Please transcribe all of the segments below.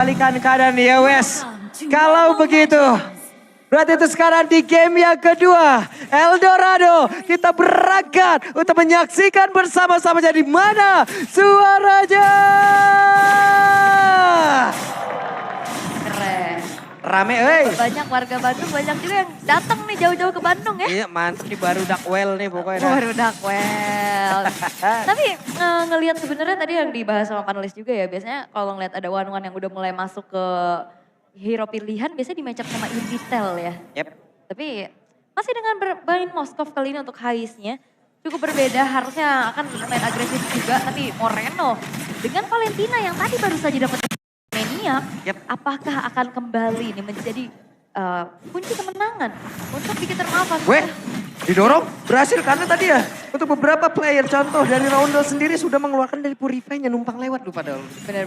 Balikan keadaan ya Wes. Kalau begitu, berarti itu sekarang di game yang kedua, Eldorado, kita berangkat untuk menyaksikan bersama-sama jadi mana suaranya. Keren. Rame, hei. Banyak warga Bandung, banyak juga yang datang nih jauh-jauh ke Bandung ya. Iya mantap nih, baru Dakwel nih pokoknya. Baru Dakwel. Tapi ngelihat sebenarnya tadi yang dibahas sama panelis juga ya, biasanya kalau ngelihat ada one-one yang udah mulai masuk ke hero pilihan, biasanya di match up sama Invitel ya. Yep. Tapi masih dengan bermain Moskov kali ini untuk Haisnya cukup berbeda, harusnya akan main agresif juga, tapi Moreno dengan Valentina yang tadi baru saja dapat Maniac, apakah akan kembali ini menjadi kunci kemenangan untuk Bikitan Alpha? Weh, didorong berhasil karena tadi ya untuk beberapa player contoh dari Roundel sendiri sudah mengeluarkan dari Purify-nya numpang lewat lupa dong. Benar.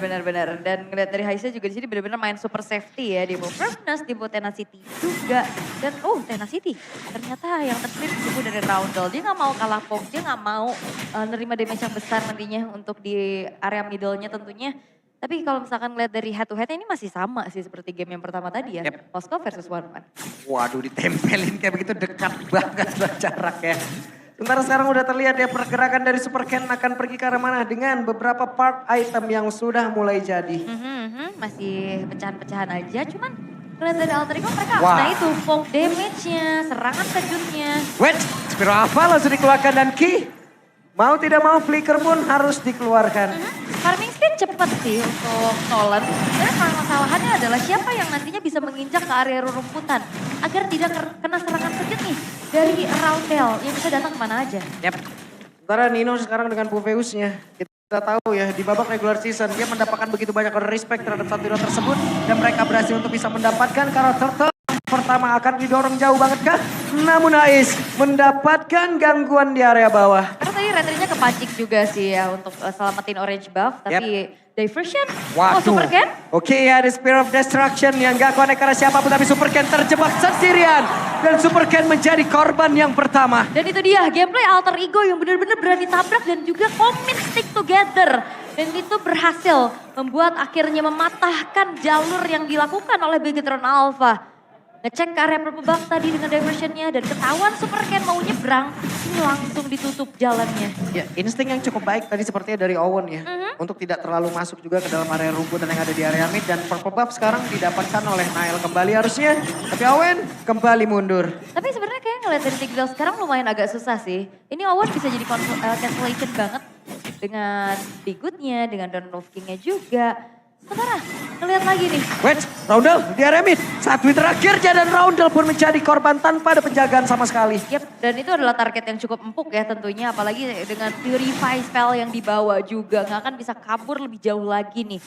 Dan ngeliat dari Haisnya juga di sini benar-benar main super safety ya, di Firstness, di Tenacity juga. Dan Tenacity ternyata yang terslip itu dari Roundel. Dia nggak mau kalah poke, dia nggak mau nerima damage yang besar nantinya untuk di area middle-nya tentunya. Tapi kalau misalkan ngeliat dari head to head ini masih sama sih seperti game yang pertama tadi ya. Moskov versus One-One. Waduh, ditempelin kayak begitu dekat banget jaraknya. Sementara sekarang udah terlihat ya pergerakan dari Super Ken akan pergi ke arah mana dengan beberapa part item yang sudah mulai jadi. Masih pecahan-pecahan aja, cuman ngeliat dari Alter Ego mereka, Wah. nah itu poke damage-nya, serangan kejutnya. Wait, Spiro Alpha langsung dikeluarkan dan Ki. Mau tidak mau flicker pun harus dikeluarkan. Farming speed cepat sih untuk Nolan. Dan masalahnya adalah siapa yang nantinya bisa menginjak ke area rumputan. Agar tidak kena serangan kejut nih dari Roundel yang bisa datang kemana aja. Yap. Sementara Nino sekarang dengan Puveusnya. Kita tahu ya di babak regular season dia mendapatkan begitu banyak respect terhadap satu hero tersebut. Dan mereka berhasil untuk bisa mendapatkan karakter pertama akan didorong jauh banget kah? Namun Ais mendapatkan gangguan di area bawah. Karena tadi retry-nya kepancing juga sih ya untuk selamatin orange buff. Tapi diversion, Super Ken. Oke ya, the Spear of Destruction yang gak connect karena siapapun tapi Super Ken terjebak sendirian. Dan Super Ken menjadi korban yang pertama. Dan itu dia gameplay Alter Ego yang benar-benar berani tabrak dan juga commit stick together. Dan itu berhasil membuat akhirnya mematahkan jalur yang dilakukan oleh Bigetron Alpha. Ngecek ke area purple buff tadi dengan diversionnya dan ketahuan Super Ken mau nyebrang, ini langsung ditutup jalannya. Ya, insting yang cukup baik tadi sepertinya dari Owen ya. Untuk tidak terlalu masuk juga ke dalam area rumputan yang ada di area mid. Dan purple buff sekarang didapatkan oleh Nael kembali harusnya. Tapi Owen kembali mundur. Tapi sebenarnya kayak ngeliat dari Tigreal sekarang lumayan agak susah sih. Ini Owen bisa jadi cancellation banget. Dengan Bigutnya, dengan Dawn of King-nya juga. Sementara ngeliat lagi nih. Wait, Roundel di area mid. Saat win terakhirnya dan Roundel pun menjadi korban tanpa ada penjagaan sama sekali. Dan itu adalah target yang cukup empuk ya tentunya. Apalagi dengan Purify spell yang dibawa juga. Nggak akan bisa kabur lebih jauh lagi nih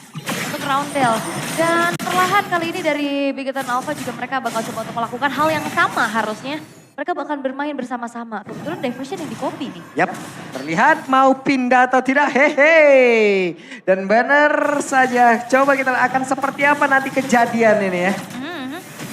untuk Roundel. Dan perlahan kali ini dari Bigetron Alpha juga mereka bakal coba untuk melakukan hal yang sama harusnya. Mereka bakal bermain bersama-sama. Kebetulan diversion yang di-copy nih. Yap, terlihat mau pindah atau tidak, hehe. Dan benar saja, coba kita akan seperti apa nanti kejadian ini ya.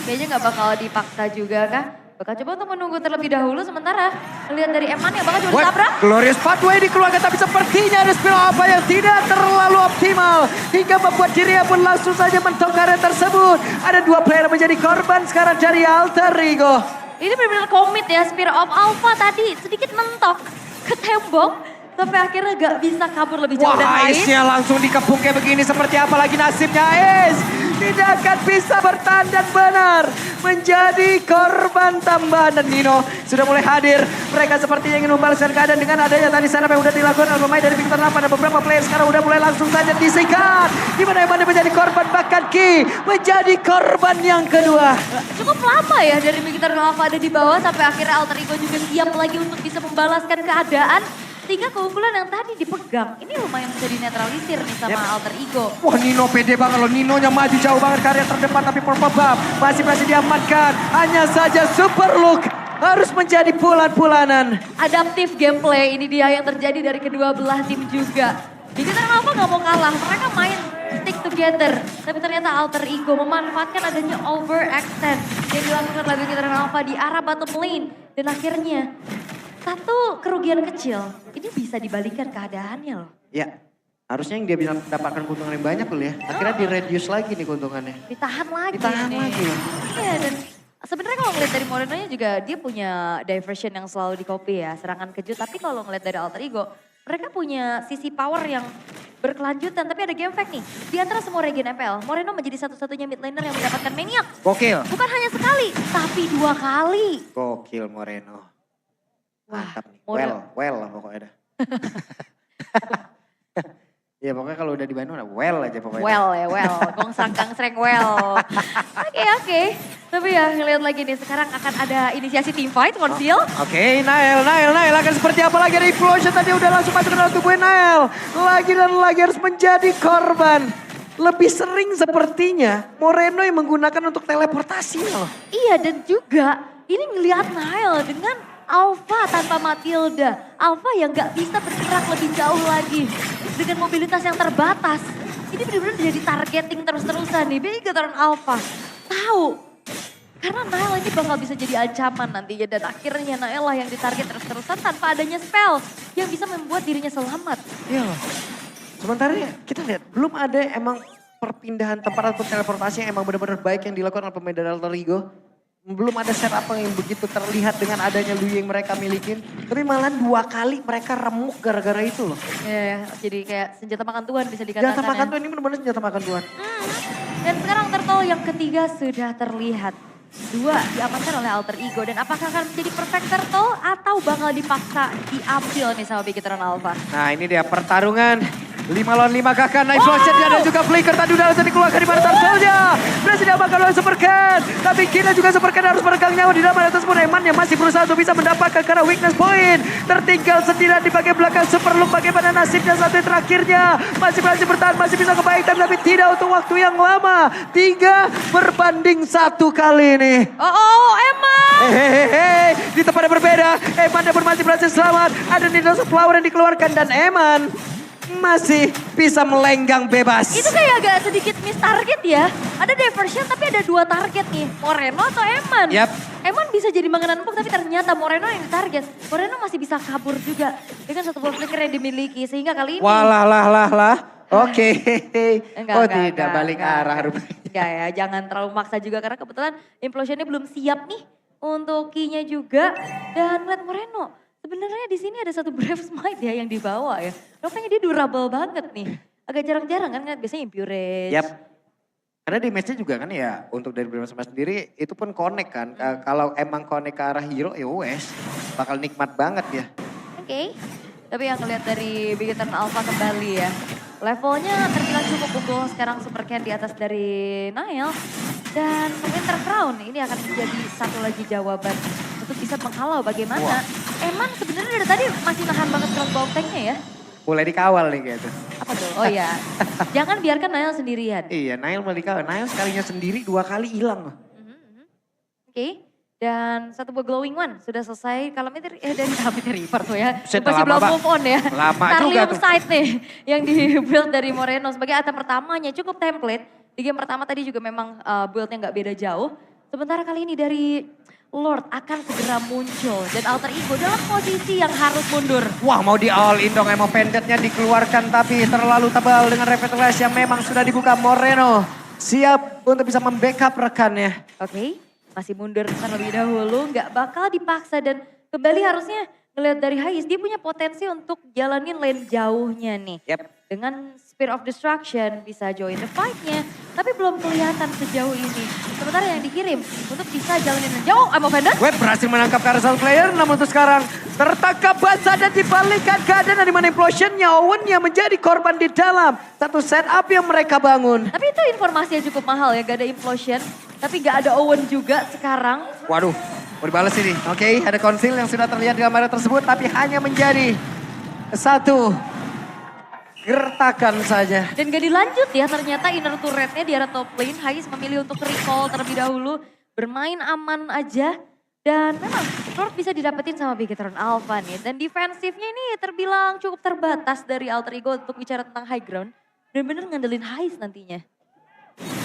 Kayaknya nggak bakal dipaksa juga kah? Bakal coba untuk menunggu terlebih dahulu sementara melihat dari Eman yang bakal coba ditabrak. Glorious Pathway dikeluarkan tapi sepertinya ada Spiro Alpha yang tidak terlalu optimal. Hingga membuat dirinya pun langsung saja mentok area tersebut. Ada dua player menjadi korban sekarang dari Alter Ego. Ini benar-benar komit ya, Spear of Alpha tadi sedikit mentok ke tembok. Sampai akhirnya gak bisa kabur lebih jauh dan lain. Ace-nya langsung dikepung kayak begini seperti apa lagi nasibnya Ace. Tidak akan bisa bertahan dan benar menjadi korban tambahan. Dan Nino sudah mulai hadir. Mereka sepertinya ingin membalaskan keadaan dengan adanya tadi sana yang udah dilakukan oleh pemain dari Bigetron Alpha. Dan beberapa player sekarang udah mulai langsung saja disikat. Dimana yang menjadi korban bahkan Ki menjadi korban yang kedua. Cukup lama ya dari Bigetron Alpha ada di bawah sampai akhirnya Alter Ego juga siap lagi untuk bisa membalaskan keadaan. Sehingga keunggulan yang tadi dipegang, ini lumayan bisa dinetralisir nih sama Alter Ego. Wah Nino pede banget loh, Ninonya maju jauh banget ke area terdepan tapi Purple Buff masih berhasil diamankan. Hanya saja Super Look harus menjadi bulan-bulanan. Adaptif gameplay ini dia yang terjadi dari kedua belah tim juga. Bigetron Alpha gak mau kalah, mereka main stick together. Tapi ternyata Alter Ego memanfaatkan adanya overextend yang dilakukan oleh Bigetron Alpha di arah bottom lane. Dan akhirnya satu kerugian kecil, ini bisa dibalikan keadaannya loh. Ya, Harusnya yang dia bisa mendapatkan keuntungan yang banyak dulu ya. Akhirnya di-reduce lagi nih keuntungannya. Ditahan lagi Ditahan nih. lagi loh. Iya dan sebenarnya kalau ngeliat dari Moreno-nya juga dia punya diversion yang selalu di copy ya. Serangan kejut tapi kalau ngeliat dari Alter Ego mereka punya sisi power yang berkelanjutan. Tapi ada game fact nih. Di antara semua region MPL, Moreno menjadi satu-satunya mid laner yang mendapatkan Maniac. Gokil. Bukan hanya sekali, tapi 2 kali. Gokil Moreno. Wah, Mantap nih. Moreno. Well lah pokoknya dah. Ya pokoknya kalau udah di Bandung udah well aja pokoknya. Well ya, well. Gong sangkang sreng well. Oke. Tapi ya ngeliat lagi nih sekarang akan ada inisiasi team fight, Konsil. Oke, Nael akan seperti apa lagi? Ada Implosion tadi udah langsung masuk ke dalam tubuh Nael. Lagi dan lagi harus menjadi korban. Lebih sering sepertinya Moreno yang menggunakan untuk teleportasi loh. Iya dan juga ini ngelihat Nael dengan Alpha tanpa Matilda. Alpha yang gak bisa bergerak lebih jauh lagi. Dengan mobilitas yang terbatas. Ini benar-benar jadi targeting terus-terusan nih. Bigatron Alpha tahu. Karena Nael ini bakal bisa jadi ancaman nantinya. Dan akhirnya Nael lah yang ditarget terus-terusan tanpa adanya spell. Yang bisa membuat dirinya selamat. Iya loh. Sementara kita lihat belum ada emang perpindahan tempat atau teleportasi yang emang benar-benar baik yang dilakukan oleh pemain dari Alter Ego. Belum ada setup yang begitu terlihat dengan adanya Lui yang mereka milikin. Tapi malah 2 kali mereka remuk gara-gara itu loh. Ya, jadi kayak senjata makan tuan bisa dikatakan. Senjata makan tuan ini benar-benar senjata makan tuan. Dan sekarang turtle yang ketiga sudah terlihat. 2 diamankan oleh Alter Ego. Dan apakah akan menjadi perfect turtle atau bakal dipaksa diambil nih sama Bigatron Alpha? Nah ini dia pertarungan. 5 lawan 5 kakak, Night Flash dan juga Flicker tadi udah langsung dikeluarkan di mana Turtle-nya. Berhasil diamankan oleh Supercat. Tapi kita juga Supercat harus meregang nyawa di dalam atas pun Eman yang masih berusaha untuk bisa mendapatkan karena weakness point. Tertinggal sendirian di bagian belakang Superloop, bagaimana nasibnya satu yang terakhirnya. Masih berhasil bertahan, masih bisa kebaikan tapi tidak untuk waktu yang lama. 3 berbanding 1 kali ini. Eman! Hehehe, di tempat yang berbeda. Eman pun masih berhasil selamat. Ada Nidos Flower yang dikeluarkan dan Eman masih bisa melenggang bebas. Itu kayak agak sedikit miss target ya. Ada diversion tapi ada 2 target nih. Moreno atau Eman? Yap. Eman bisa jadi manganan empuk tapi ternyata Moreno yang ditarget. Moreno masih bisa kabur juga dengan satu ball flicker yang dimiliki. Sehingga kali ini... Walah. Oke. Enggak, tidak balik arah rupanya. Enggak ya, jangan terlalu maksa juga karena kebetulan implosionnya belum siap nih untuk key-nya juga. Dan lihat Moreno. Sebenarnya di sini ada satu Brave Smite ya yang dibawa ya. Rupanya dia durable banget nih. Agak jarang-jarang kan biasanya Impurage. Yap. Karena di match-nya juga kan ya untuk dari Brave Smite sendiri itu pun connect kan. Kalau emang connect ke arah hero ya wes bakal nikmat banget ya. Oke. Tapi yang ngeliat dari Bigatron Alpha kembali ya. Levelnya terbilang cukup unggul sekarang Supercat di atas dari Nael. Dan Winter Crown ini akan menjadi satu lagi jawaban untuk bisa menghalau bagaimana. Wah. Eman sebenarnya dari tadi masih nahan banget crossbow tanknya ya. Mulai dikawal nih gitu. Apa tuh? Oh iya. Jangan biarkan Nael sendirian. Iya, Nail mulai dikawal. Nail sekalinya sendiri 2 kali hilang. Oke. Dan satu buah glowing one sudah selesai. Kalau dari Kamite Reaper tuh ya. Set, Masih lama, belum move on ya. Lama juga Starlium tuh. Sight nih yang di-build dari Moreno. Sebagai item pertamanya cukup template. Di game pertama tadi juga memang build-nya nggak beda jauh. Sementara kali ini dari Lord akan segera muncul. Dan Alter Ego dalam posisi yang harus mundur. Wah mau di all in dong, Emo Pendetnya dikeluarkan tapi terlalu tebal dengan Rapid Flash yang memang sudah dibuka. Moreno siap untuk bisa membackup rekannya. Oke, masih mundur terlebih dahulu. Nggak bakal dipaksa dan kembali harusnya ngelihat dari Hais. Dia punya potensi untuk jalanin lane jauhnya nih. Yap. Dengan Spear of Destruction bisa join the fight-nya. Tapi belum kelihatan sejauh ini. Sementara yang dikirim untuk bisa jalanin jauh. Emo Pendant. Web berhasil menangkap carousel player, namun untuk sekarang tertangkap basah dan dibalikkan keadaan di mana implosionnya. Owennya menjadi korban di dalam satu setup yang mereka bangun. Tapi itu informasi yang cukup mahal ya, gak ada implosion. Tapi gak ada Owen juga sekarang. Waduh, mau dibalas ini. Oke, ada konsil yang sudah terlihat di dalam area tersebut, tapi hanya menjadi satu gertakan saja. Dan gak dilanjut ya, ternyata inner turretnya di arah top lane. Hais memilih untuk recall terlebih dahulu. Bermain aman aja. Dan memang Lord bisa didapetin sama Bigatron Alpha nih. Dan defensifnya ini terbilang cukup terbatas dari Alter Ego untuk bicara tentang high ground. Bener-bener ngandelin Hais nantinya.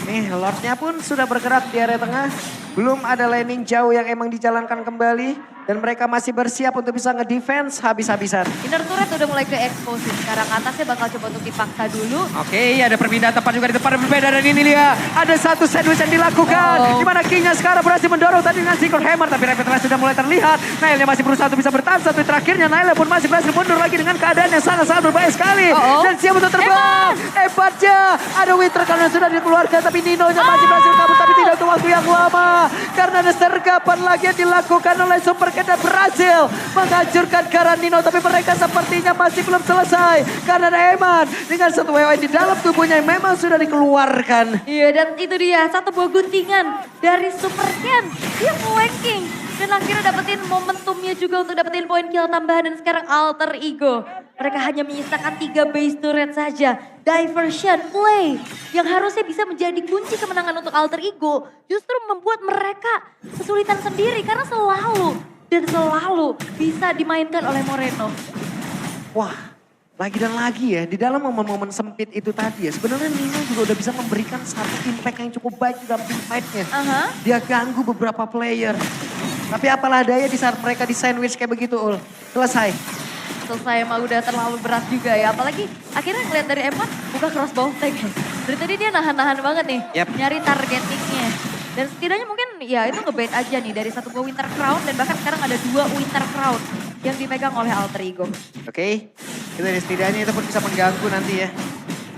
Nih, Lordnya pun sudah bergerak di area tengah. Belum ada landing jauh yang emang dijalankan kembali. Dan mereka masih bersiap untuk bisa nge-defense habis-habisan. Inner turret udah mulai ke-expose. Sekarang atasnya bakal coba untuk dipaksa dulu. Oke, ada perpindahan tempat juga di depan berbeda dan ini dia. Ada satu sandwich yang dilakukan. Di mana King-nya sekarang berhasil mendorong tadi dengan Secret Hammer. Tapi repetition sudah mulai terlihat. Nailnya masih berusaha untuk bisa bertahan. Satu terakhirnya Nailnya pun masih berhasil mundur lagi dengan keadaan yang sangat-sangat berbahaya sekali. Dan siap untuk terbang. Hebatnya. Ada Winter karena sudah dikeluarkan. Tapi Nino-nya masih berhasil kabur. Tapi tidak untuk waktu yang lama. Karena ada sergapan lagi yang dilakukan oleh Super Cat dan berhasil menghancurkan Nino. Tapi mereka sepertinya masih belum selesai. Karena ada Eman dengan satu WOE di dalam tubuhnya yang memang sudah dikeluarkan. Iya, dan itu dia satu buah guntingan dari Super Ken. Dia flanking dan akhirnya dapetin momentumnya juga untuk dapetin poin kill tambahan. Dan sekarang Alter Ego. Mereka hanya menyisakan 3 base turret saja. Diversion play yang harusnya bisa menjadi kunci kemenangan untuk Alter Ego. Justru membuat mereka kesulitan sendiri karena selalu bisa dimainkan oleh Moreno. Wah, lagi dan lagi ya, di dalam momen-momen sempit itu tadi ya, sebenarnya Nino juga udah bisa memberikan satu impact yang cukup baik di dalam team fight-nya. Dia ganggu beberapa player. Tapi apalah daya di saat mereka di sandwich kayak begitu, Ul. Selesai emang udah terlalu berat juga ya. Apalagi akhirnya ngeliat dari Eman buka crossbow tag. Dari tadi dia nahan-nahan banget nih, nyari targetingnya. Dan setidaknya mungkin ya itu ngebait aja nih dari satu buah Winter Crown dan bahkan sekarang ada 2 Winter Crown yang dipegang oleh Alter Ego. Oke, itu setidaknya itu pun bisa mengganggu nanti ya.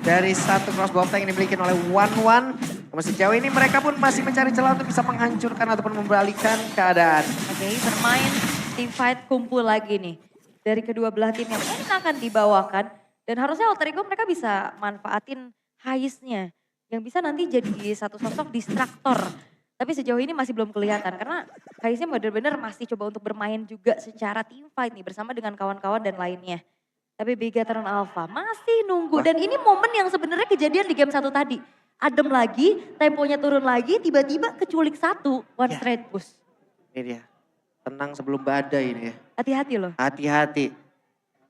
Dari satu crossbow tank yang dimiliki oleh One. Namun sejauh ini mereka pun masih mencari celah untuk bisa menghancurkan ataupun membalikkan keadaan. Oke, bermain team fight kumpul lagi nih. Dari kedua belah tim yang mungkin akan dibawakan. Dan harusnya Alter Ego mereka bisa manfaatin heist-nya. Yang bisa nanti jadi satu sosok distraktor. Tapi sejauh ini masih belum kelihatan karena Kaisnya benar-benar masih coba untuk bermain juga secara team fight nih bersama dengan kawan-kawan dan lainnya. Tapi Bigatron Alpha masih nunggu dan ini momen yang sebenarnya kejadian di game 1 tadi. Adem lagi, temponya turun lagi, tiba-tiba keculik 1, one straight push. Ini dia, tenang sebelum badai ini ya. Hati-hati loh. Hati-hati.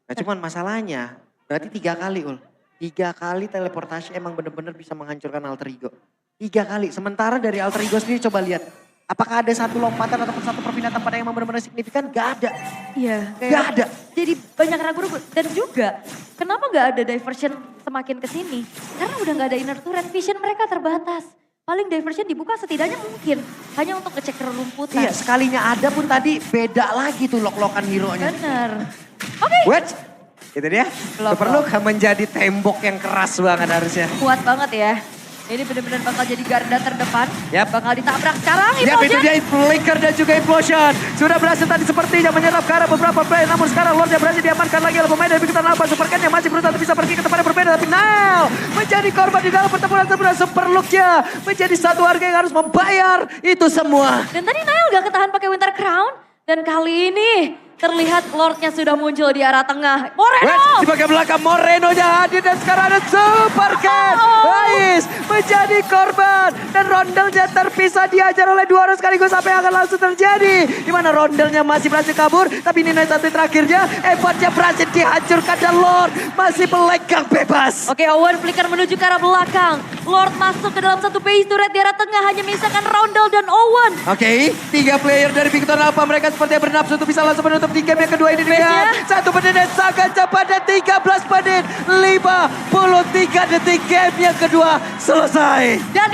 Nah cuman masalahnya berarti 3 kali Ul. 3 kali teleportasi emang benar-benar bisa menghancurkan Alter Ego. 3 kali. Sementara dari Alter Ego sendiri coba lihat. Apakah ada satu lompatan ataupun satu perpindahan tempat yang emang benar-benar signifikan? Gak ada. Iya. Gak ada. Jadi banyak ragu-ragu. Dan juga kenapa gak ada diversion semakin kesini? Karena udah gak ada inner turret. Vision mereka terbatas. Paling diversion dibuka setidaknya mungkin. Hanya untuk ngecek rerumputan. Iya sekalinya ada pun tadi beda lagi tuh lock-lockan hero-nya. Bener. Oke. Wait. Itu dia. Perlu menjadi tembok yang keras banget harusnya. Kuat banget ya. Ini benar-benar bakal jadi garda terdepan. Bakal ditabrak sekarang. Itu dia Flicker dan juga Implosion. Sudah berhasil tadi sepertinya menyerap ke arah beberapa player. Namun sekarang Lordnya berhasil diamankan lagi oleh pemain dari Bigatron Alpha. Super Ken yang masih berusaha bisa pergi ke tempat yang berbeda. Tapi Nail menjadi korban di dalam pertempuran sebenarnya. Super Look-nya menjadi satu harga yang harus membayar itu semua. Dan tadi Nail gak ketahan pakai Winter Crown. Dan kali ini terlihat Lordnya sudah muncul di arah tengah. Moreno! Di bagian belakang Moreno-nya hadir dan sekarang ada Super Cat. Ais menjadi korban. Dan rondelnya terpisah diajar oleh 2 orang sekaligus. Apa yang akan langsung terjadi? Di mana rondelnya masih berhasil kabur. Tapi Nino satu terakhirnya. Evatnya berhasil dihancurkan dan Lord masih melenggang bebas. Oke, Owen flicker menuju ke arah belakang. Lord masuk ke dalam satu base turret di arah tengah. Hanya menyisakan Rondel dan Owen. Oke, 3 player dari Bigatron Alpha. Mereka sepertinya bernafsu untuk bisa langsung menutup di game yang kedua ini dengan 1 menit dan sangat cepat dan 13 menit 53 detik game yang kedua selesai. Dan